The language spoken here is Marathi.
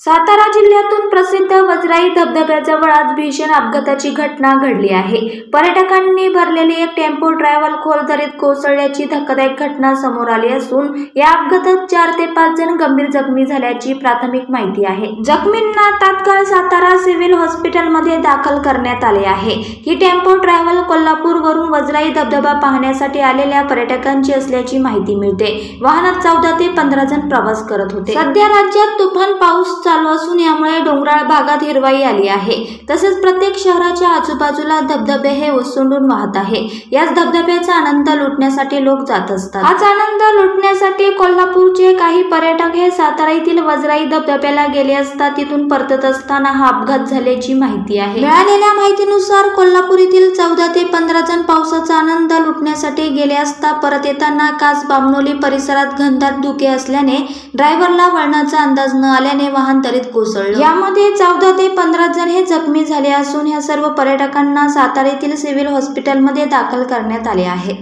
सातारा जिल्ह्यातून प्रसिद्ध वजराई धबधब्याजवळ आज भीषण अपघाताची घटना घडली आहे। पर्यटकांनी भरलेले एक टेम्पो ट्रॅव्हल खोल दरीत कोसळल्याची धक्कादायक घटना समोर आली असून या अपघातात 4 ते 5 जण गंभीर जखमी झाल्याची प्राथमिक माहिती आहे। जखमींना तात्काळ सातारा सिव्हिल हॉस्पिटलमध्ये दाखल करण्यात आले आहे। ही टेम्पो ट्रॅव्हल कोल्हापूरवरून वजराई धबधबा पाहण्यासाठी आलेल्या पर्यटकांची असल्याची माहिती मिळते। वाहनात 14 ते 15 जण प्रवास करत होते। सध्या राज्यात तुफान पाऊस चालू असून यामुळे डोंगराळ भागात हिरवाई आली आहे। तसेच प्रत्येक शहराच्या आजूबाजूला धबधबे हे ओसंडून वाहत आहे। याच धबधब्याचा आनंद लुटण्यासाठी लोक जात असतात। हाच आनंद लुटण्यासाठी कोल्हापूरचे काही पर्यटक हे सातारा येथील वजराई धबधब्याला गेले असता तिथून परतत असताना हा अपघात झाल्याची माहिती आहे। मिळालेल्या माहितीनुसार कोल्हापूर येथील 14 ते 15 जण पावसाचा आनंद लुटण्यासाठी गेले असता परत येताना कास बामणोली परिसरात घनदाट धुके असल्याने ड्रायव्हरला वळणाचा अंदाज न आल्याने वाहन दरीत कोसळलं। यामध्ये 14 ते 15 जण हे जखमी झाले असून या सर्व पर्यटकांना सातारा येथील सिव्हिल हॉस्पिटलमध्ये दाखल करण्यात आले आहे।